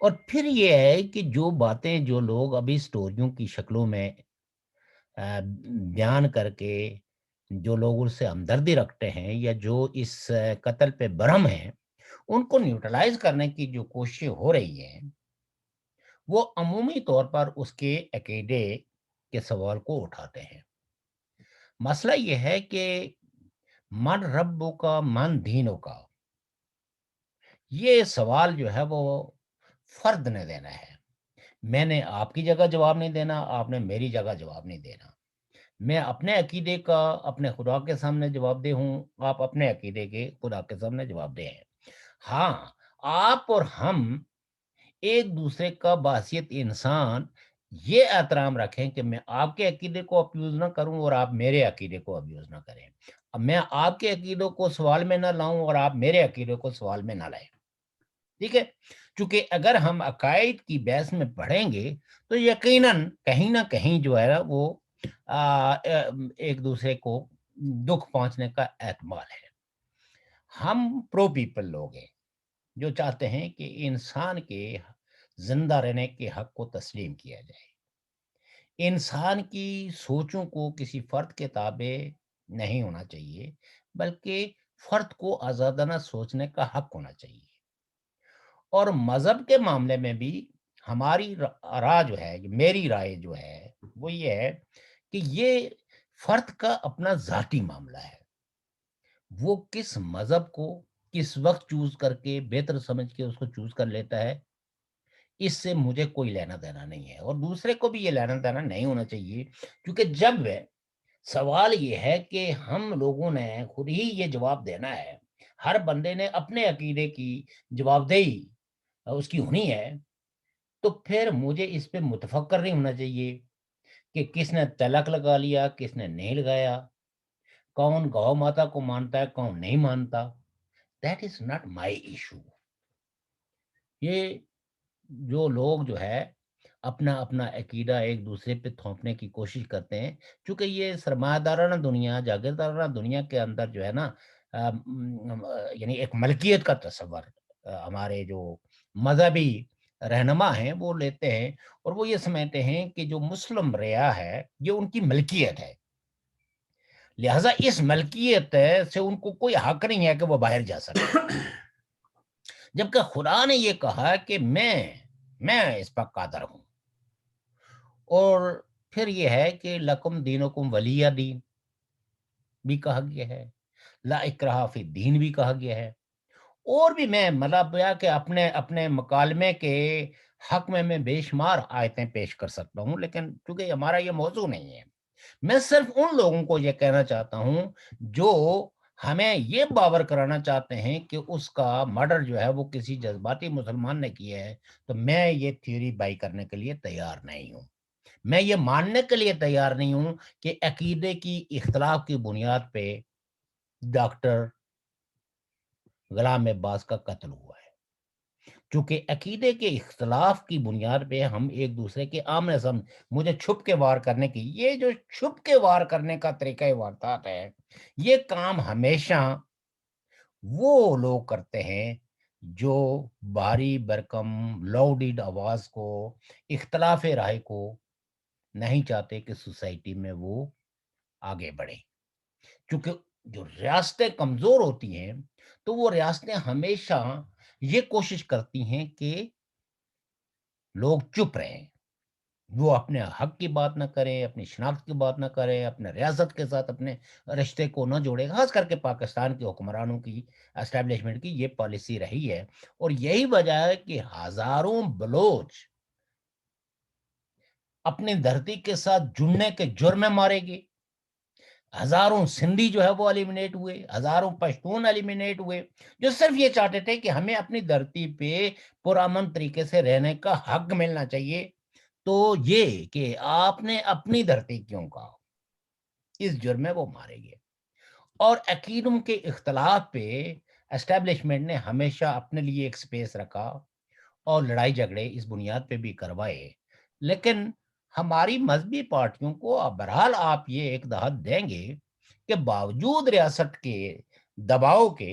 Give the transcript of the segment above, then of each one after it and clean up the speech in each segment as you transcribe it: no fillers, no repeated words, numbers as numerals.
اور پھر یہ ہے کہ جو باتیں جو لوگ ابھی سٹوریوں کی شکلوں میں بیان کر کے جو لوگ اس سے ہمدردی رکھتے ہیں یا جو اس قتل پہ برہم ہیں، ان کو نیوٹرلائز کرنے کی جو کوششیں ہو رہی ہیں وہ عمومی طور پر اس کے عقیدے کے سوال کو اٹھاتے ہیں۔ مسئلہ یہ ہے کہ من ربوں کا من دینوں کا یہ سوال جو ہے وہ فرد نے دینا ہے۔ میں نے آپ کی جگہ جواب نہیں دینا، آپ نے میری جگہ جواب نہیں دینا۔ میں اپنے عقیدے کا اپنے خدا کے سامنے جواب دہ ہوں، آپ اپنے عقیدے کے خدا کے سامنے جواب دہ ہیں۔ ہاں، آپ اور ہم ایک دوسرے کا بحیثیت انسان یہ احترام رکھیں کہ میں آپ کے عقیدے کو ابیوز نہ کروں اور آپ میرے عقیدے کو ابیوز نہ کریں۔ اب میں آپ کے عقیدوں کو سوال میں نہ لاؤں اور آپ میرے عقیدے کو سوال میں نہ لائیں، ٹھیک ہے؟ چونکہ اگر ہم عقائد کی بحث میں پڑھیں گے تو یقیناً کہیں نہ کہیں جو ہے وہ ایک دوسرے کو دکھ پہنچنے کا احتمال ہے۔ ہم پرو پیپل لوگ ہیں جو چاہتے ہیں کہ انسان کے زندہ رہنے کے حق کو تسلیم کیا جائے، انسان کی سوچوں کو کسی فرد کے تابع نہیں ہونا چاہیے، بلکہ فرد کو آزادانہ سوچنے کا حق ہونا چاہیے۔ اور مذہب کے معاملے میں بھی ہماری رائے جو ہے، میری رائے جو ہے وہ یہ ہے کہ یہ فرد کا اپنا ذاتی معاملہ ہے، وہ کس مذہب کو کس وقت چوز کر کے بہتر سمجھ کے اس کو چوز کر لیتا ہے، اس سے مجھے کوئی لینا دینا نہیں ہے، اور دوسرے کو بھی یہ لینا دینا نہیں ہونا چاہیے۔ کیونکہ جب سوال یہ ہے کہ ہم لوگوں نے خود ہی یہ جواب دینا ہے، ہر بندے نے اپنے عقیدے کی جواب دہی اس کی ہونی ہے، تو پھر مجھے اس پہ متفکر نہیں ہونا چاہیے کہ کس نے تلک لگا لیا کس نے نہیں لگایا، کون گو ماتا کو مانتا ہے کون نہیں مانتا۔ That is not my issue. یہ جو لوگ جو ہے اپنا اپنا عقیدہ ایک دوسرے پہ تھوپنے کی کوشش کرتے ہیں، چونکہ یہ سرمایہ دارانہ دنیا، جاگیردارانہ دنیا کے اندر جو ہے نا یعنی ایک ملکیت کا تصور ہمارے جو مذہبی رہنما ہیں وہ لیتے ہیں، اور وہ یہ سمجھتے ہیں کہ جو مسلم ریا ہے یہ ان کی ملکیت ہے، لہٰذا اس ملکیت سے ان کو کوئی حق نہیں ہے کہ وہ باہر جا سکے، جبکہ خدا نے یہ کہا کہ میں اس پر قادر ہوں۔ اور پھر یہ ہے کہ لکم دینکم ولی دین بھی کہا گیا ہے، لا اکراہ فی الدین بھی کہا گیا ہے، اور بھی میں مطلب کہ اپنے مکالمے کے حق میں بے شمار آیتیں پیش کر سکتا ہوں، لیکن چونکہ ہمارا یہ موضوع نہیں ہے، میں صرف ان لوگوں کو یہ کہنا چاہتا ہوں جو ہمیں یہ باور کرانا چاہتے ہیں کہ اس کا مرڈر جو ہے وہ کسی جذباتی مسلمان نے کیا ہے، تو میں یہ تھیوری بائی کرنے کے لیے تیار نہیں ہوں۔ میں یہ ماننے کے لیے تیار نہیں ہوں کہ عقیدے کی اختلاف کی بنیاد پہ ڈاکٹر غلام عباس کا قتل ہوا ہے، چونکہ عقیدے کے اختلاف کی بنیاد پہ ہم ایک دوسرے کے آمنے سامنے، مجھے چھپ کے وار کرنے کی، یہ جو چھپ کے وار کرنے کا طریقہ واردات ہے، یہ کام ہمیشہ وہ لوگ کرتے ہیں جو بھاری برکم لاؤڈ آواز کو، اختلاف رائے کو نہیں چاہتے کہ سوسائٹی میں وہ آگے بڑھے، کیونکہ جو ریاستیں کمزور ہوتی ہیں تو وہ ریاستیں ہمیشہ یہ کوشش کرتی ہیں کہ لوگ چپ رہیں، وہ اپنے حق کی بات نہ کریں، اپنی شناخت کی بات نہ کریں، اپنے ریاست کے ساتھ اپنے رشتے کو نہ جوڑے، خاص کر کے پاکستان کے حکمرانوں کی اسٹیبلشمنٹ کی یہ پالیسی رہی ہے، اور یہی وجہ ہے کہ ہزاروں بلوچ اپنی دھرتی کے ساتھ جڑنے کے جرم میں مارے گئے، ہزاروں سندھی جو ہے وہ ایلیمنیٹ ہوئے، ہزاروں پشتون ایلیمنیٹ ہوئے، جو صرف یہ چاہتے تھے کہ ہمیں اپنی دھرتی پہ پرامن طریقے سے رہنے کا حق ملنا چاہیے۔ تو یہ کہ آپ نے اپنی دھرتی کیوں کہا، اس جرم میں وہ مارے گئے۔ اور عقیدوں کے اختلاف پہ اسٹیبلشمنٹ نے ہمیشہ اپنے لیے ایک سپیس رکھا اور لڑائی جھگڑے اس بنیاد پہ بھی کروائے، لیکن ہماری مذہبی پارٹیوں کو بہرحال آپ یہ ایک دہت دیں گے کہ باوجود ریاست کے دباؤ کے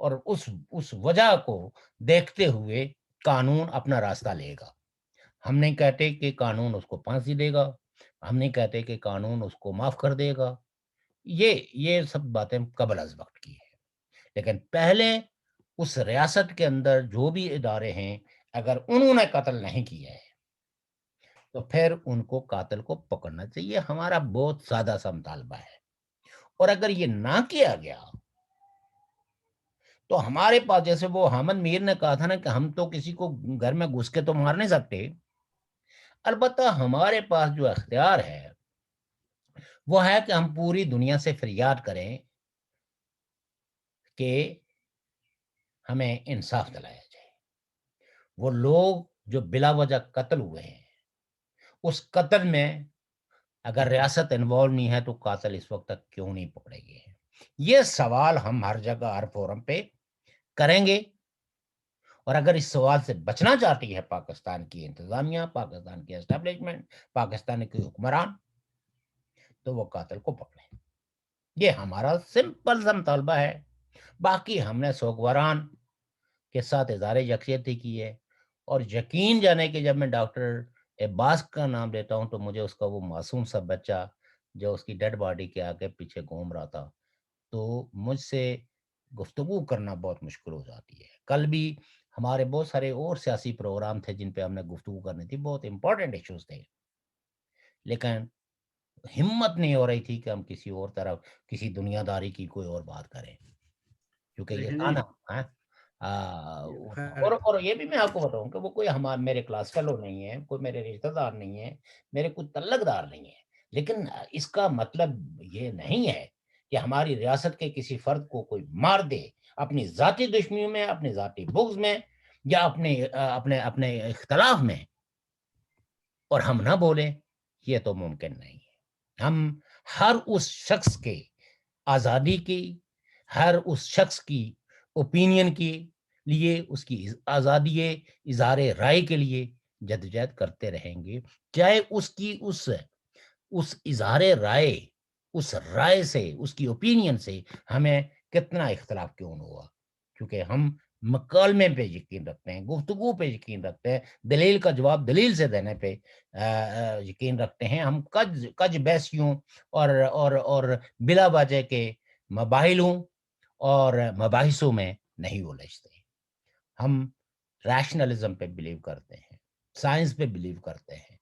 اور اس وجہ کو دیکھتے ہوئے قانون اپنا راستہ لے گا. ہم نہیں کہتے کہ قانون اس کو پھانسی دے گا، ہم نہیں کہتے کہ قانون اس کو معاف کر دے گا. یہ سب باتیں قبل از وقت کی ہے. لیکن پہلے اس ریاست کے اندر جو بھی ادارے ہیں اگر انہوں نے قتل نہیں کیا ہے تو پھر ان کو قاتل کو پکڑنا چاہیے. ہمارا بہت سادہ سا مطالبہ ہے. اور اگر یہ نہ کیا گیا تو ہمارے پاس، جیسے وہ حامد میر نے کہا تھا نا کہ ہم تو کسی کو گھر میں گھس کے تو مار نہیں سکتے، البتہ ہمارے پاس جو اختیار ہے وہ ہے کہ ہم پوری دنیا سے فریاد کریں کہ ہمیں انصاف دلایا جائے. وہ لوگ جو بلا وجہ قتل ہوئے ہیں، اس قتل میں اگر ریاست انوالو نہیں ہے تو قاتل اس وقت تک کیوں نہیں پکڑے گئے ہیں؟ یہ سوال ہم ہر جگہ ہر فورم پہ کریں گے. اور اگر اس سوال سے بچنا چاہتی ہے پاکستان کی انتظامیہ، پاکستان کی اسٹیبلشمنٹ، پاکستان کے حکمران، تو وہ قاتل کو پکڑیں. یہ ہمارا سمپل سا مطالبہ ہے. باقی ہم نے سوگواران کے ساتھ اظہار یکجہتی کی ہے. اور یقین جانے کہ جب میں ڈاکٹر عباس کا نام لیتا ہوں تو مجھے اس کا وہ معصوم سا بچہ جو اس کی ڈیڈ باڈی کے آگے پیچھے گھوم رہا تھا، تو مجھ سے گفتگو کرنا بہت مشکل ہو جاتی ہے. کل بھی ہمارے بہت سارے اور سیاسی پروگرام تھے جن پہ ہم نے گفتگو کرنی تھی، بہت امپورٹنٹ ایشوز تھے، لیکن ہمت نہیں ہو رہی تھی کہ ہم کسی اور طرف کسی دنیا داری کی کوئی اور بات کریں، کیونکہ یہ دیکھیں تھا جی، نا. خیر، اور یہ بھی میں آپ کو بتاؤں کہ وہ کوئی میرے کلاس فیلو نہیں ہے، کوئی میرے رشتہ دار نہیں ہے، میرے کوئی تعلق دار نہیں ہے. لیکن اس کا مطلب یہ نہیں ہے کہ ہماری ریاست کے کسی فرد کو کوئی مار دے اپنی ذاتی دشمنیوں میں، اپنی ذاتی بغض میں، یا اپنے اختلاف میں، اور ہم نہ بولیں. یہ تو ممکن نہیں ہے. ہم ہر اس شخص کے آزادی کی، ہر اس شخص کی اوپینین کے لیے، اس کی آزادی اظہار رائے کے لیے جدوجہد کرتے رہیں گے، چاہے اس کی اس اظہار رائے، اس رائے سے، اس کی اوپینین سے ہمیں کتنا اختلاف کیوں نہ ہوا. کیونکہ ہم مکالمے پہ یقین رکھتے ہیں، گفتگو پہ یقین رکھتے ہیں، دلیل کا جواب دلیل سے دینے پہ یقین رکھتے ہیں. ہم کج بحثیوں اور بلا وجہ کے مباحثوں اور مباحثوں میں نہیں الجھتے. ہم ریشنلزم پہ بلیو کرتے ہیں، سائنس پہ بلیو کرتے ہیں،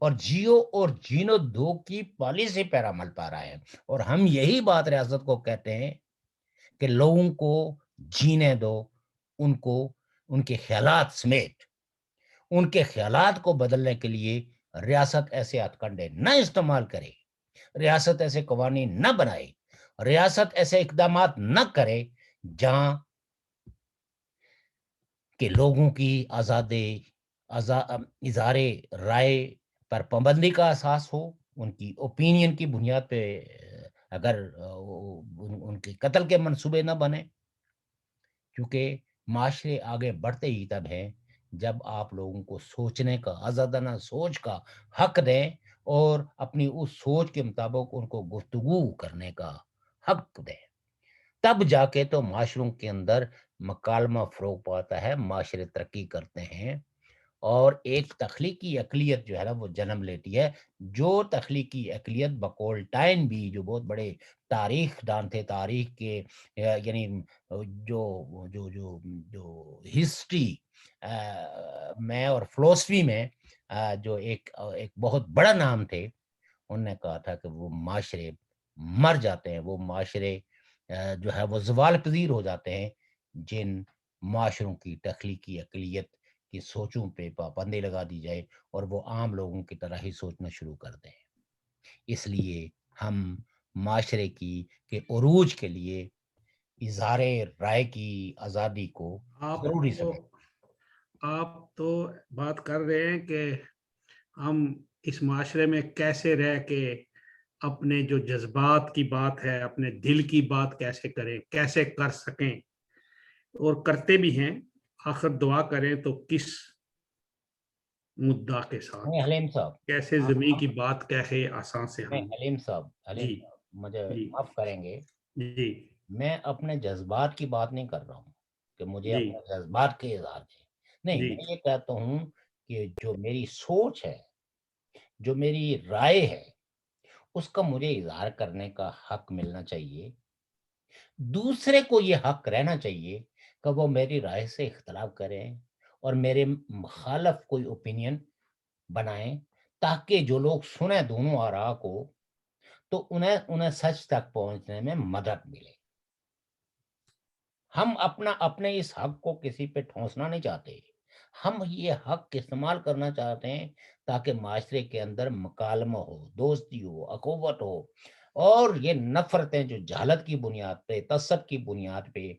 اور جیو اور جینو دو کی پالیسی پر عمل پا رہا ہے. اور ہم یہی بات ریاست کو کہتے ہیں کہ لوگوں کو جینے دو، ان کو ان کے خیالات سمیت ان کے خیالات کو بدلنے کے لیے ریاست ایسے ہتھ کنڈے نہ استعمال کرے، ریاست ایسے قوانین نہ بنائے، ریاست ایسے اقدامات نہ کرے جہاں کہ لوگوں کی اظہار رائے پر پابندی کا احساس ہو، ان کی اوپینین کی بنیاد پہ اگر ان کے قتل کے منصوبے نہ بنے. کیونکہ معاشرے آگے بڑھتے ہی تب ہیں جب آپ لوگوں کو سوچنے کا، آزادانہ سوچ کا حق دیں، اور اپنی اس سوچ کے مطابق ان کو گفتگو کرنے کا حق دیں. تب جا کے تو معاشروں کے اندر مکالمہ فروغ پاتا ہے، معاشرے ترقی کرتے ہیں، اور ایک تخلیقی اقلیت جو ہے نا وہ جنم لیتی ہے. جو تخلیقی اقلیت بقول ٹائن بھی، جو بہت بڑے تاریخ دان تھے، تاریخ کے یعنی جو جو جو جو ہسٹری میں اور فلسفی میں جو ایک بہت بڑا نام تھے، انہوں نے کہا تھا کہ وہ معاشرے مر جاتے ہیں، وہ معاشرے جو ہے وہ زوال پذیر ہو جاتے ہیں جن معاشروں کی تخلیقی اقلیت کی سوچوں پہ پابندی لگا دی جائے اور وہ عام لوگوں کی طرح ہی سوچنا شروع کر دیں. اس لیے ہم معاشرے کے عروج کے لیے اظہار رائے کی آزادی کو ضروری سمجھیں. آپ تو بات کر رہے ہیں کہ ہم اس معاشرے میں کیسے رہ کے اپنے جو جذبات کی بات ہے، اپنے دل کی بات کیسے کریں، کیسے کر سکیں، اور کرتے بھی ہیں. آخر دعا کریں تو کس مدعا کے ساتھ، حلیم صاحب، کیسے زمین کی بات کہے آسان سے ہم. حلیم صاحب جی مجھے جی معاف کریں گے، جی میں اپنے جذبات کی بات نہیں کر رہا ہوں کہ مجھے جی اپنے جذبات کے اظہار ہے، نہیں، جی میں یہ کہتا ہوں کہ جو میری سوچ ہے، جو میری رائے ہے، اس کا مجھے اظہار کرنے کا حق ملنا چاہیے، دوسرے کو یہ حق رہنا چاہیے کہ وہ میری رائے سے اختلاف کریں اور میرے مخالف کوئی اوپینین بنائیں، تاکہ جو لوگ سنیں دونوں آراء کو تو انہیں سچ تک پہنچنے میں مدد ملے۔ ہم اپنے اس حق کو کسی پہ ٹھونسنا نہیں چاہتے، ہم یہ حق استعمال کرنا چاہتے ہیں تاکہ معاشرے کے اندر مکالمہ ہو، دوستی ہو، اخوت ہو، اور یہ نفرتیں جو جہالت کی بنیاد پہ، تعصب کی بنیاد پہ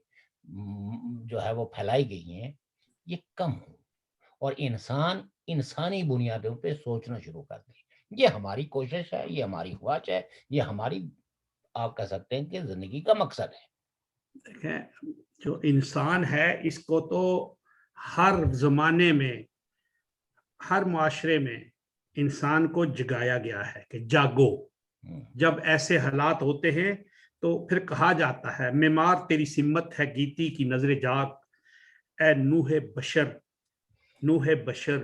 جو ہے وہ پھیلائی گئی ہیں، یہ کم ہو اور انسانی بنیادوں پہ سوچنا شروع کر دیں۔ یہ ہماری کوشش ہے، یہ ہماری خواہش ہے، یہ ہماری، آپ کہہ سکتے ہیں کہ زندگی کا مقصد ہے۔ دیکھیں، جو انسان ہے اس کو تو ہر زمانے میں، ہر معاشرے میں انسان کو جگایا گیا ہے کہ جاگو۔ جب ایسے حالات ہوتے ہیں تو پھر کہا جاتا ہے میمار تیری سمت ہے گیتی کی نظر جاگ، اے نوح بشر، نوح بشر،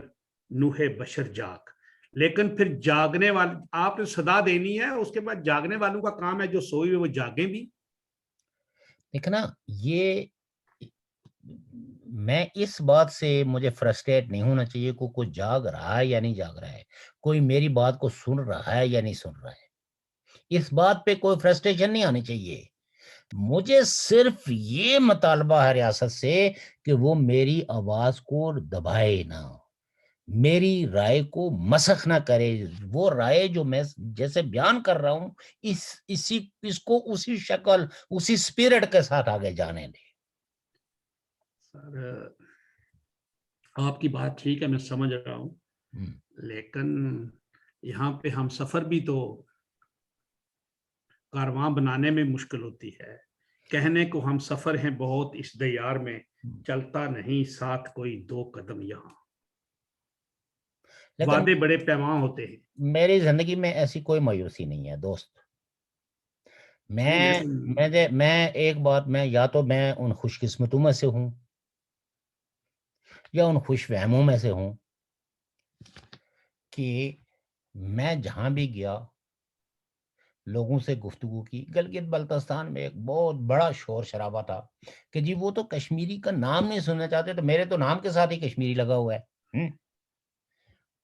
نوح بشر جاگ۔ لیکن پھر جاگنے والے، آپ نے صدا دینی ہے، اس کے بعد جاگنے والوں کا کام ہے جو سوئی ہوئے وہ جاگیں بھی۔ دیکھنا، یہ میں اس بات سے مجھے فرسٹریٹ نہیں ہونا چاہیے کہ کوئی جاگ رہا ہے یا نہیں جاگ رہا ہے، کوئی میری بات کو سن رہا ہے یا نہیں سن رہا ہے، اس بات پہ کوئی فرسٹریشن نہیں آنی چاہیے۔ مجھے صرف یہ مطالبہ ہے ریاست سے کہ وہ میری آواز کو دبائے نہ، میری رائے کو مسخ نہ کرے، وہ رائے جو میں جیسے بیان کر رہا ہوں اس کو اسی شکل، اسی اسپرٹ کے ساتھ آگے جانے دے۔ سر، آپ کی بات ٹھیک ہے، میں سمجھ رہا ہوں، لیکن یہاں پہ ہم سفر بھی تو کارواں بنانے میں مشکل ہوتی ہے۔ کہنے کو ہم سفر ہیں بہت اس دیار میں، چلتا نہیں ساتھ کوئی دو قدم یہاں۔ لیکن وعدے بڑے پیماں ہوتے ہیں۔ میری زندگی میں ایسی کوئی مایوسی نہیں ہے دوست۔ میں ایک بات، میں یا تو میں ان خوش قسمتوں میں سے ہوں یا ان خوش فہموں میں سے ہوں کہ میں جہاں بھی گیا لوگوں سے گفتگو کی۔ گلگت بلتستان میں ایک بہت بڑا شور شرابہ تھا کہ جی وہ تو کشمیری کا نام نہیں سننا چاہتے، تو میرے تو نام کے ساتھ ہی کشمیری لگا ہوا ہے۔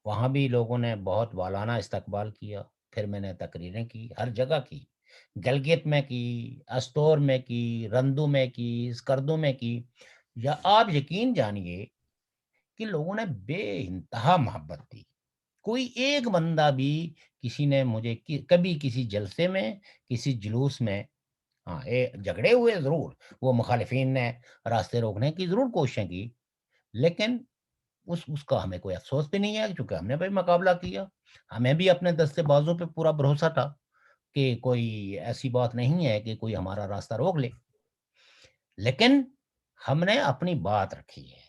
وہاں بھی لوگوں نے بہت والانہ استقبال کیا، پھر میں نے تقریریں کی، ہر جگہ کی، گلگت میں کی، استور میں کی، رندو میں کی، اسکردو میں کی، یا آپ یقین جانیے کہ لوگوں نے بے انتہا محبت دی۔ کوئی ایک بندہ بھی، کسی نے مجھے کبھی کسی جلسے میں، کسی جلوس میں، ہاں جھگڑے ہوئے ضرور، وہ مخالفین نے راستے روکنے کی ضرور کوششیں کی، لیکن اس کا ہمیں کوئی افسوس بھی نہیں ہے کیونکہ ہم نے بھی مقابلہ کیا، ہمیں بھی اپنے دستے بازوں پہ پورا بھروسہ تھا کہ کوئی ایسی بات نہیں ہے کہ کوئی ہمارا راستہ روک لے، لیکن ہم نے اپنی بات رکھی ہے۔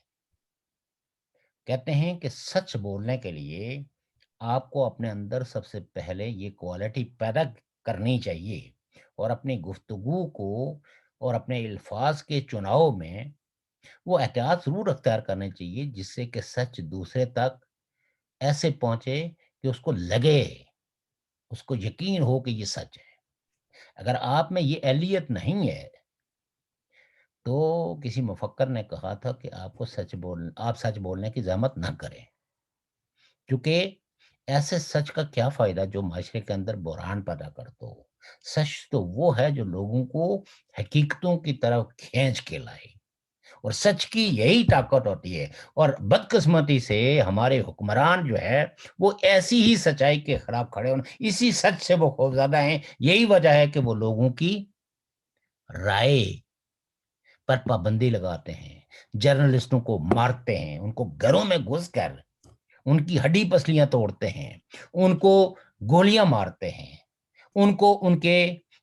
کہتے ہیں کہ سچ بولنے کے لیے آپ کو اپنے اندر سب سے پہلے یہ کوالٹی پیدا کرنی چاہیے، اور اپنی گفتگو کو اور اپنے الفاظ کے چناؤ میں وہ احتیاط ضرور اختیار کرنے چاہیے، جس سے کہ سچ دوسرے تک ایسے پہنچے کہ اس کو لگے، اس کو یقین ہو کہ یہ سچ ہے۔ اگر آپ میں یہ اہلیت نہیں ہے تو کسی مفکر نے کہا تھا کہ آپ سچ بولنے کی زحمت نہ کریں، کیونکہ ایسے سچ کا کیا فائدہ جو معاشرے کے اندر بحران پیدا کرتا ہو۔ سچ تو وہ ہے جو لوگوں کو حقیقتوں کی طرف کھینچ کے لائے، اور سچ کی یہی طاقت ہوتی ہے۔ اور بدقسمتی سے ہمارے حکمران جو ہے وہ ایسی ہی سچائی کے خلاف کھڑے ہونے، اسی سچ سے وہ خوفزدہ ہیں، یہی وجہ ہے کہ وہ لوگوں کی رائے پر پابندی لگاتے ہیں، جرنلسٹوں کو مارتے ہیں، ان کو گھروں میں گھس کر ان کی ہڈی پسلیاں توڑتے ہیں، ان کو گولیاں مارتے ہیں، ان کو ان کے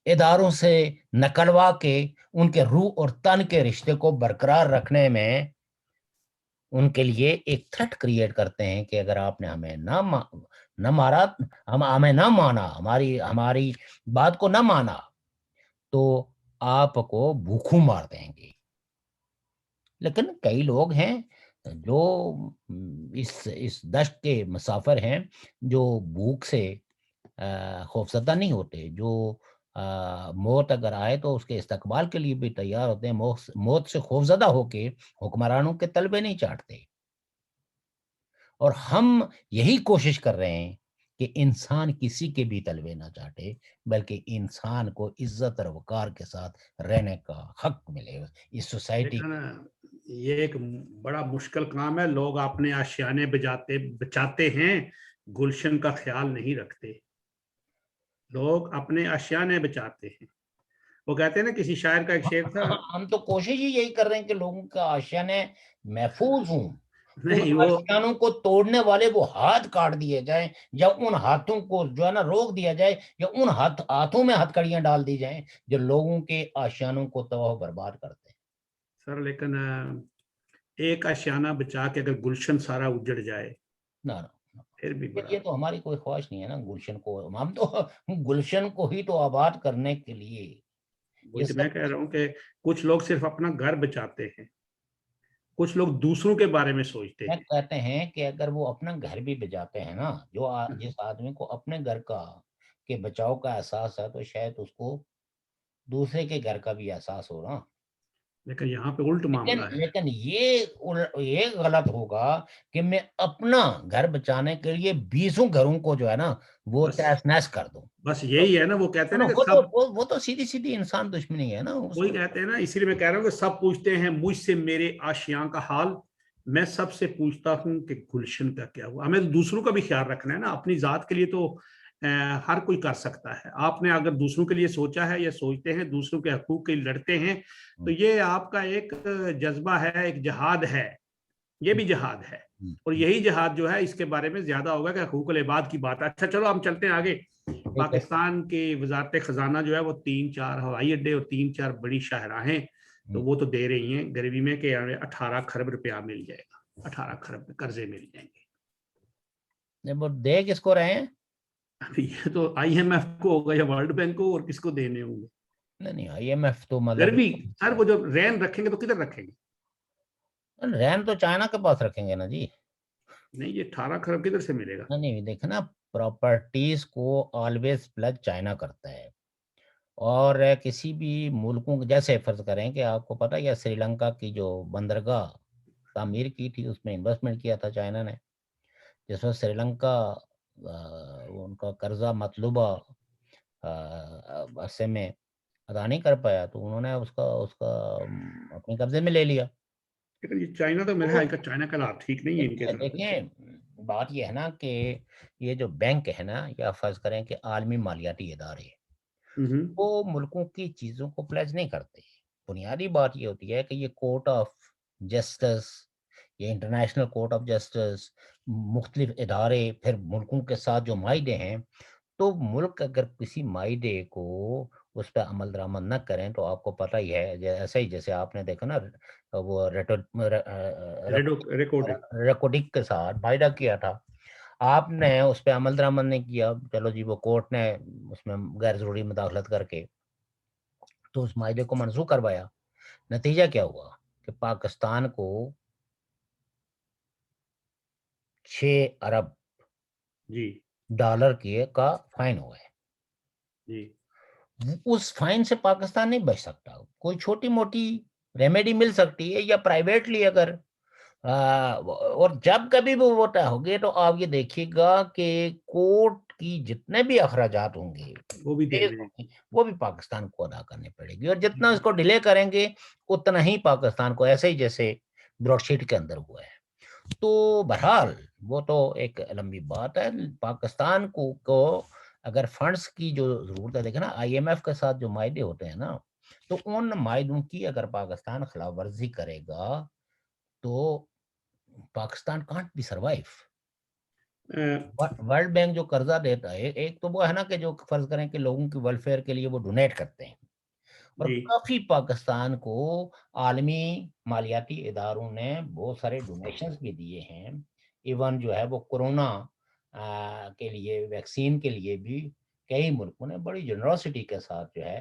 اداروں سے نکلوا کے ان کے روح اور تن کے رشتے کو برقرار رکھنے میں ان کے لیے ایک تھریٹ کریٹ کرتے ہیں کہ اگر آپ نے ہمیں نہ مارا، ہمیں نہ مانا، ہماری بات کو نہ مانا، تو آپ کو بھوکوں مار دیں گے. لیکن کئی لوگ ہیں جو اس دشت کے مسافر ہیں جو بھوک سے خوفزدہ نہیں ہوتے، جو موت اگر آئے تو اس کے استقبال کے لیے بھی تیار ہوتے ہیں، موت سے خوفزدہ ہو کے حکمرانوں کے تلبے نہیں چاٹتے. اور ہم یہی کوشش کر رہے ہیں کہ انسان کسی کے بھی تلوے نہ چاٹے، بلکہ انسان کو عزت اور وقار کے ساتھ رہنے کا حق ملے اس سوسائٹی. لیکن یہ ایک بڑا مشکل کام ہے. لوگ اپنے آشیانے بچاتے ہیں، گلشن کا خیال نہیں رکھتے. لوگ اپنے آشیانے بچاتے ہیں. وہ کہتے ہیں نا، کسی شاعر کا ایک شعر تھا. ہم تو کوشش ہی یہی کر رہے ہیں کہ لوگوں کا آشیانے محفوظ ہوں. ان نہیں، وہ آشیانوں کو توڑنے والے وہ ہاتھ کاٹ دیے جائیں، یا ان ہاتھوں کو جو ہے نا روک دیا جائے، یا ان ہاتھوں میں ہتھکڑیاں ڈال دی جائیں جو لوگوں کے آشیانوں کو تباہ و برباد کرتے ہیں. سر لیکن ایک آشیانہ بچا کے اگر گلشن سارا اجڑ جائے نہ پھر بھی بڑا. یہ تو ہماری کوئی خواہش نہیں ہے نا گلشن کو. ہم تو گلشن کو ہی تو آباد کرنے کے لیے یہ وہی تو میں سب. کہہ رہا ہوں کہ کچھ لوگ صرف اپنا گھر بچاتے ہیں، کچھ لوگ دوسروں کے بارے میں سوچتے میں ہیں. کہتے ہیں کہ اگر وہ اپنا گھر بھی بچاتے ہیں نا، جس آدمی کو اپنے گھر کا کے بچاؤ کا احساس ہے تو شاید اس کو دوسرے کے گھر کا بھی احساس ہو نا. لیکن یہاں پہ الٹ معاملہ ہے. لیکن یہ غلط ہوگا کہ میں اپنا گھر بچانے کے لیے 20 گھروں کو جو ہے نا وہ بس تہس نہس کر دوں. بس یہی ہے نا، وہ کہتے ہیں نا کہ سب. وہ تو سیدھی سیدھی انسان دشمنی ہے نا اس وہی میں. کہتے ہیں نا، اسی لیے میں کہہ رہا ہوں کہ سب پوچھتے ہیں مجھ سے میرے آشیاں کا حال. میں سب سے پوچھتا ہوں کہ گلشن کا کیا ہوا. ہمیں دوسروں کا بھی خیال رکھنا ہے نا. اپنی ذات کے لیے تو ہر کوئی کر سکتا ہے. آپ نے اگر دوسروں کے لیے سوچا ہے یا سوچتے ہیں، دوسروں کے حقوق کے لیے لڑتے ہیں، تو یہ آپ کا ایک جذبہ ہے، ایک جہاد ہے. یہ بھی جہاد ہے. اور یہی جہاد جو ہے اس کے بارے میں زیادہ ہوگا کہ حقوق العباد کی بات ہے. اچھا چلو ہم چلتے ہیں آگے. ٹھیک ہے. پاکستان کی وزارت خزانہ جو ہے وہ 3-4 ہوائی اڈے اور 3-4 بڑی شاہراہیں تو وہ تو دے رہی ہیں گریبی میں کہ 18 کھرب روپیہ مل جائے گا. 18 کھرب قرضے مل جائیں گے. وہ دے کس کو رہے ہیں؟ ابھی یہ تو آئی ایم ایف کو ہوگا یا ورلڈ بینک کو، اور کس کو دینے ہوں گے. نہیں آئی ایم ایف تو مطلب گریبی سر وہ جو رین رکھیں گے تو کدھر رکھیں گے؟ رین تو چائنا کے پاس رکھیں گے نا جی. نہیں، یہ 18 کھرب کدھر سے ملے گا؟ نہیں دیکھیں نا، پراپرٹیز کو آلویز پلج چائنا کرتا ہے. اور کسی بھی ملکوں جیسے فرض کریں کہ آپ کو پتہ ہے سری لنکا کی جو بندرگاہ تعمیر کی تھی اس میں انویسٹمنٹ کیا تھا چائنا نے. جس وقت سری لنکا ان کا قرضہ مطلوبہ عرصے میں ادا نہیں کر پایا تو انہوں نے اس کا اپنے قبضے میں لے لیا. لیکن یہ چائنا تو میرے خیال کا چائنا کا حالات ٹھیک نہیں ہے ان کے ساتھ. دیکھیں بات یہ ہے نا کہ یہ جو بینک ہے نا، یا فرض کریں کہ عالمی مالیاتی ادارے، وہ ملکوں کی چیزوں کو پلیج نہیں کرتے. بنیادی بات یہ ہوتی ہے کہ یہ کورٹ آف جسٹس، یہ انٹرنیشنل کورٹ آف جسٹس، مختلف ادارے، پھر ملکوں کے ساتھ جو معاہدے ہیں، تو ملک اگر کسی معاہدے کو اس پہ عمل درآمد نہ کریں تو آپ کو پتہ ہی ہے ایسے ہی جیسے آپ نے دیکھا نا وہ ریکارڈنگ. ریکارڈنگ کے ساتھ معاہدہ کیا تھا، آپ نے اس پہ عمل درآمد نہیں کیا، چلو جی وہ کورٹ نے اس میں غیر ضروری مداخلت کر کے تو اس معاہدے کو منسوخ کروایا. نتیجہ کیا ہوا کہ پاکستان کو 6 ارب جی ڈالر کا فائن ہوا ہے. جی. اس فائن سے پاکستان نہیں بچ سکتا. کوئی چھوٹی موٹی ریمیڈی مل سکتی ہے یا پرائیویٹلی اگر اور جب کبھی بھی وہ ہوگے تو آپ یہ دیکھیے گا کہ کورٹ کی جتنے بھی اخراجات ہوں گے وہ بھی دینے ہیں. وہ بھی پاکستان کو ادا کرنی پڑے گی. اور جتنا اس کو ڈیلے کریں گے اتنا ہی پاکستان کو ایسے ہی جیسے براڈ شیٹ کے اندر ہوا ہے. تو بہرحال وہ تو ایک لمبی بات ہے. پاکستان کو اگر فنڈز کی جو ضرورت ہے، دیکھیں نا آئی ایم ایف کے ساتھ جو معاہدے ہوتے ہیں نا، تو ان معاہدوں کی اگر پاکستان خلاف ورزی کرے گا تو Pakistan can't be survive. World Bank جو قرضہ دیتا ہے، ایک تو وہ ہے نا کہ جو فرض کریں کہ لوگوں کی ویلفیئر کے لیے وہ ڈونیٹ کرتے ہیں، اور جی. کافی پاکستان کو عالمی مالیاتی اداروں نے بہت سارے ڈونیشنز بھی دیے ہیں. ایون جو ہے وہ کورونا کے لیے، ویکسین کے لیے بھی کئی ملکوں نے بڑی جنروسٹی کے ساتھ جو ہے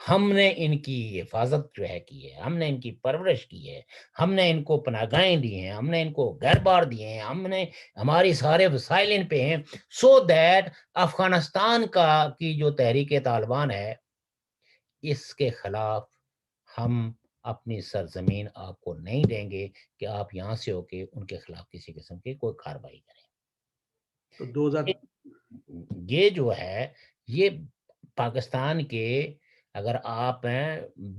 ہم نے ان کی حفاظت جو ہے کی ہے، ہم نے ان کی پرورش کی ہے، ہم نے ان کو پناہگاہیں دی ہیں، ہم نے ان کو گھر بار دیے ہیں، ہم نے ہماری سارے وسائل ان پہ ہیں، سو دیٹ افغانستان کی جو تحریک طالبان ہے اس کے خلاف ہم اپنی سرزمین آپ کو نہیں دیں گے کہ آپ یہاں سے ہو کے ان کے خلاف کسی قسم کی کوئی کارروائی کریں۔ تو 2000 یہ جو ہے یہ پاکستان کے، اگر آپ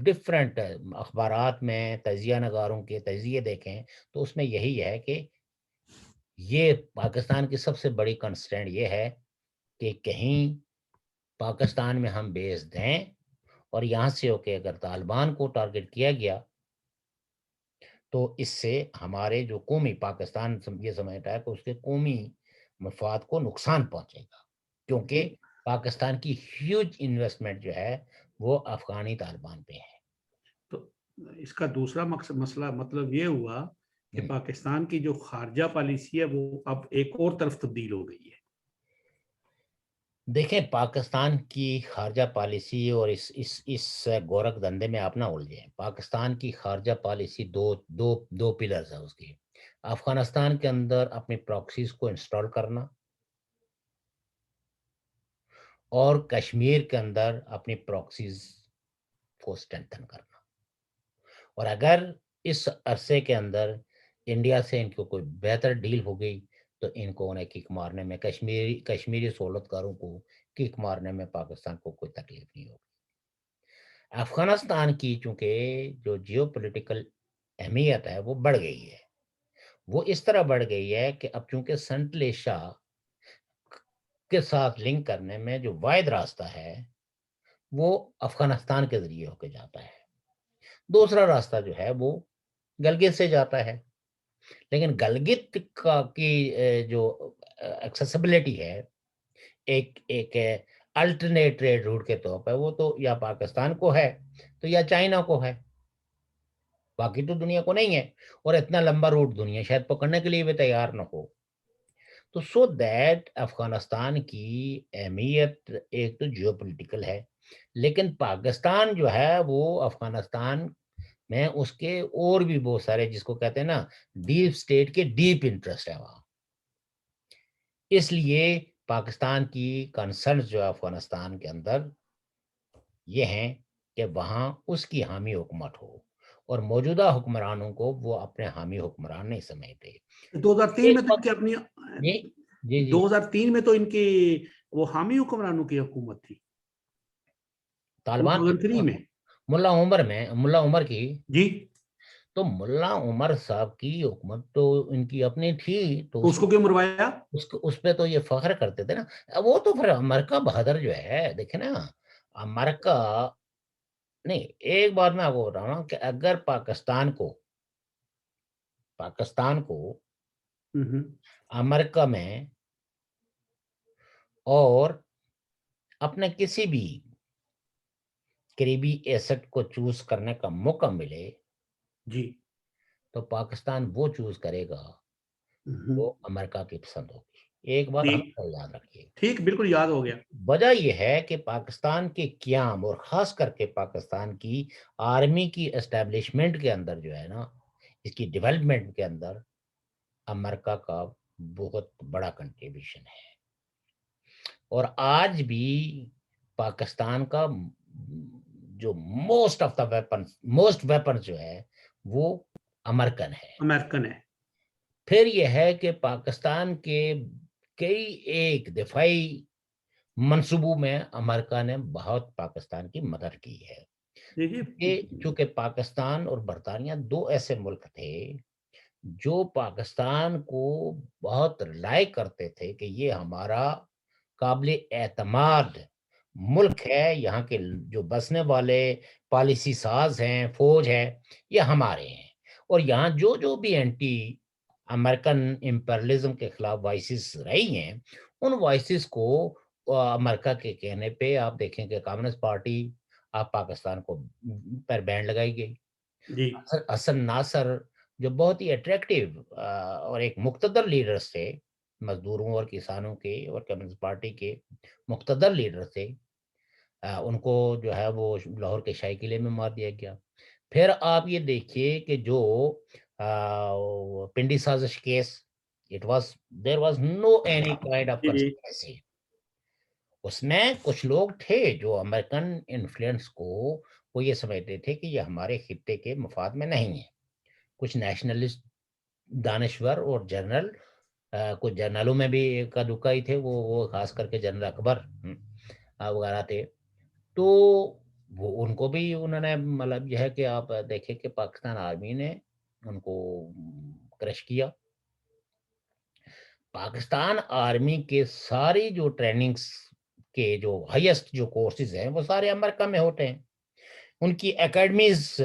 ڈفرینٹ اخبارات میں تجزیہ نگاروں کے تجزیے دیکھیں تو اس میں یہی ہے کہ یہ پاکستان کی سب سے بڑی کنسٹرینٹ یہ ہے کہ کہیں پاکستان میں ہم بیس دیں اور یہاں سے ہو کے اگر طالبان کو ٹارگٹ کیا گیا تو اس سے ہمارے جو قومی پاکستان یہ سمجھتا ہے کہ اس کے قومی مفاد کو نقصان پہنچے گا، کیونکہ پاکستان کی ہیوج انویسٹمنٹ جو ہے وہ افغانی طالبان پہ ہے۔ تو اس کا دوسرا مسئلہ مطلب یہ ہوا کہ پاکستان کی جو خارجہ پالیسی ہے وہ اب ایک اور طرف تبدیل ہو گئی ہے۔ دیکھیں پاکستان کی خارجہ پالیسی اور اس گورکھ دھندے میں آپ نہ الجھیں۔ پاکستان کی خارجہ پالیسی دو پلرز ہیں اس کی۔ افغانستان کے اندر اپنی پراکسیز کو انسٹال کرنا اور کشمیر کے اندر اپنی پراکسیز کو اسٹرینتھن کرنا، اور اگر اس عرصے کے اندر انڈیا سے ان کو کوئی بہتر ڈیل ہو گئی تو ان کو انہیں کک مارنے میں کشمیری سہولتکاروں کو کک مارنے میں پاکستان کو کوئی تکلیف نہیں ہوگی۔ افغانستان کی چونکہ جو جیو پولیٹیکل اہمیت ہے وہ بڑھ گئی ہے، وہ اس طرح بڑھ گئی ہے کہ اب چونکہ سنٹرل ایشیا کے ساتھ لنک کرنے میں جو واحد راستہ ہے وہ افغانستان کے ذریعے ہو کے جاتا ہے، دوسرا راستہ جو ہے وہ گلگت سے جاتا ہے، لیکن گلگت کی جو ایکسیسیبلٹی ہے ایک الٹرنیٹ ٹریڈ روٹ کے طور پر وہ تو یا پاکستان کو ہے تو یا چائنا کو ہے، باقی تو دنیا کو نہیں ہے، اور اتنا لمبا روٹ دنیا شاید پکڑنے کے لیے بھی تیار نہ ہو۔ تو سو دیٹ افغانستان کی اہمیت ایک تو جیو پولیٹیکل ہے، لیکن پاکستان جو ہے وہ افغانستان میں اس کے اور بھی بہت سارے جس کو کہتے ہیں نا ڈیپ سٹیٹ کے ڈیپ انٹرسٹ ہے وہاں، اس لیے پاکستان کی کنسرنز جو ہے افغانستان کے اندر یہ ہیں کہ وہاں اس کی حامی حکومت ہو، اور موجودہ حکمرانوں کو وہ اپنے حامی حکمران نہیں سمجھتے۔ 2003 میں اس تو ان وقت کی اپنی جی جی جی 2003 میں تو ان کی وہ حامی حکمرانوں کی حکومت تھی طالبان کی 2003 میں۔ ملا عمر کی، جی، تو ملا عمر صاحب کی حکومت تو ان کی اپنی تھی، تو تو اس کو کیوں مروایا؟ اس پہ تو یہ فخر کرتے تھے نا۔ وہ تو پھر امریکہ بہادر جو ہے دیکھیں نا، امریکہ نہیں، ایک بات میں آپ کو بتا رہا ہوں کہ اگر پاکستان کو امریکہ میں اور اپنے کسی بھی قریبی ایسٹ کو چوز کرنے کا موقع ملے جی، تو پاکستان وہ چوز کرے گا وہ امریکہ کی پسند ہوگی۔ ایک بات ٹھیک ہمیشہ یاد رکھیے، ٹھیک، بالکل یاد ہو گیا۔ وجہ یہ ہے کہ پاکستان کے قیام اور خاص کر کے پاکستان کی آرمی کی اسٹیبلشمنٹ کے اندر جو ہے نا، اس کی ڈیولپمنٹ کے اندر امریکہ کا بہت بڑا کنٹریبیوشن ہے، اور آج بھی پاکستان کا جو موسٹ ویپن جو ہے وہ امریکن ہے۔ امریکن ہے۔ پھر یہ ہے کہ پاکستان کے کئی ایک دفاعی منصوبوں میں امریکہ نے بہت پاکستان کی مدد کی ہے۔ دیکھیے، چونکہ پاکستان اور برطانیہ دو ایسے ملک تھے جو پاکستان کو بہت رلائے کرتے تھے کہ یہ ہمارا قابل اعتماد ملک ہے، یہاں کے جو بسنے والے پالیسی ساز ہیں، فوج ہے، یہ ہمارے ہیں، اور یہاں جو بھی اینٹی امریکن امپیرلزم کے خلاف وائسز رہی ہیں ان وائسز کو امریکہ کے کہنے پہ آپ دیکھیں کہ کمیونسٹ پارٹی آپ پاکستان کو پر بینڈ لگائی گئی۔ جی، حسن ناصر جو بہت ہی اٹریکٹیو اور ایک مقتدر لیڈرز تھے، مزدوروں اور کسانوں کے اور کمیونسٹ پارٹی کے مقتدر لیڈر تھے، ان کو جو ہے وہ لاہور کے شاہی قلعے میں مار دیا گیا. پھر آپ یہ دیکھیے کہ جو پنڈی سازش case, there was no any kind of conspiracy. اس میں کچھ لوگ تھے جو امریکن انفلوئنس کو وہ یہ سمجھتے تھے کہ یہ ہمارے خطے کے مفاد میں نہیں ہے. کچھ نیشنلسٹ دانشور اور جنرل, کچھ جنرلوں میں بھی ایک دکا ہی تھے, وہ خاص کر کے جنرل اکبر وغیرہ تھے. تو وہ ان کو بھی انہوں نے مطلب یہ ہے کہ آپ دیکھیں کہ پاکستان آرمی نے ان کو کرش کیا. پاکستان آرمی کے ساری جو ٹریننگز کے جو ہائیسٹ جو کورسز ہیں وہ سارے امریکہ میں ہوتے ہیں. ان کی اکیڈمیز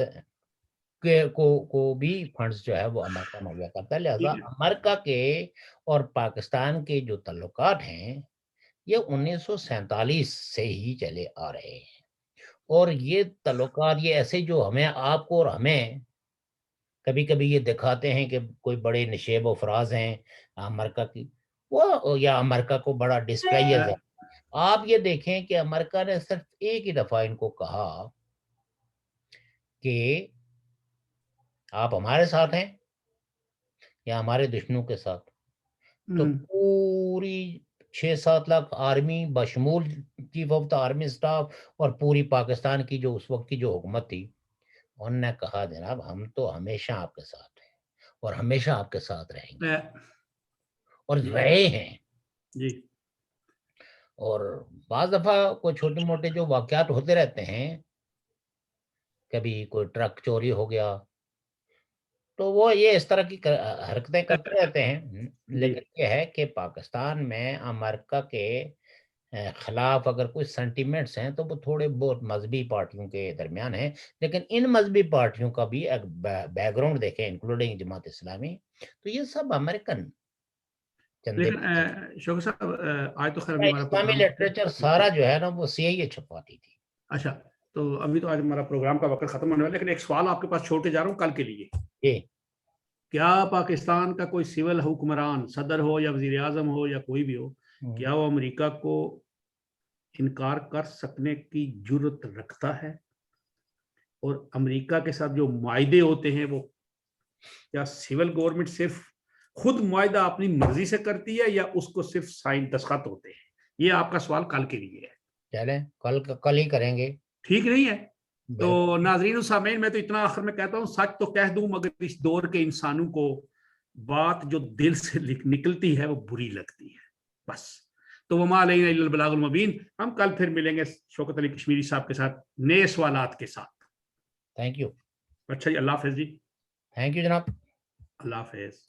کو بھی فنڈز جو ہے وہ امریکہ مہیا کرتا ہے. لہذا امریکہ کے اور پاکستان کے جو تعلقات ہیں یہ 1947 سے ہی چلے آ رہے ہیں. اور یہ تعلقات یہ ایسے جو ہمیں آپ کو اور ہمیں کبھی کبھی یہ دکھاتے ہیں کہ کوئی بڑے نشیب و فراز ہیں امریکہ کی, وہ یا امریکہ کو بڑا ڈسپلائز ہے. آپ یہ دیکھیں کہ امریکہ نے صرف ایک ہی دفعہ ان کو کہا کہ آپ ہمارے ساتھ ہیں یا ہمارے دشمنوں کے ساتھ. تو پوری 6-7 لاکھ آرمی بشمول chief of the army staff اور پوری پاکستان کی جو اس وقت کی جو حکومت تھی, انہوں نے کہا جناب ہم تو ہمیشہ آپ کے ساتھ ہیں اور ہمیشہ آپ کے ساتھ رہیں گے, اور رہے ہیں. جی. اور بعض دفعہ کوئی چھوٹے موٹے جو واقعات ہوتے رہتے ہیں, کبھی کوئی ٹرک چوری ہو گیا تو وہ یہ اس طرح کی حرکتیں کرتے رہتے ہیں. لیکن یہ ہے کہ پاکستان میں امریکہ کے خلاف اگر کوئی سینٹیمنٹس ہیں تو وہ تھوڑے بہت مذہبی پارٹیوں کے درمیان ہیں, لیکن ان مذہبی پارٹیوں کا بھی ایک بیک گراؤنڈ دیکھیں انکلوڈنگ جماعت اسلامی, تو یہ سب امریکن چندے. شوکت صاحب آج تو خیر اسلامی لٹریچر سارا جو ہے نا وہ CIA چھپاتی تھی. اچھا, تو ابھی تو آج ہمارا پروگرام کا وقت ختم ہونے والا ہے, لیکن ایک سوال آپ کے پاس چھوڑ کے جا رہا ہوں کل کے لیے. کیا پاکستان کا کوئی سول حکمران, صدر ہو یا وزیر اعظم ہو یا کوئی بھی ہو, کیا وہ امریکہ کو انکار کر سکنے کی جرت رکھتا ہے؟ اور امریکہ کے ساتھ جو معاہدے ہوتے ہیں وہ کیا سول گورنمنٹ صرف خود معاہدہ اپنی مرضی سے کرتی ہے یا اس کو صرف سائن دستخط ہوتے ہیں؟ یہ آپ کا سوال کل کے لیے ہے. چلیں کل ہی کریں گے, ٹھیک نہیں ہے؟ تو ناظرین و سامعین, میں تو اتنا آخر میں کہتا ہوں, سچ تو کہہ دوں مگر اس دور کے انسانوں کو بات جو دل سے نکلتی ہے وہ بری لگتی ہے بس. تو وما علینا الا البلاغ المبین. ہم کل پھر ملیں گے شوکت علی کشمیری صاحب کے ساتھ نئے سوالات کے ساتھ. Thank you. اچھا جی, اللہ حافظ جی. تھینک یو جناب. اللہ حافظ.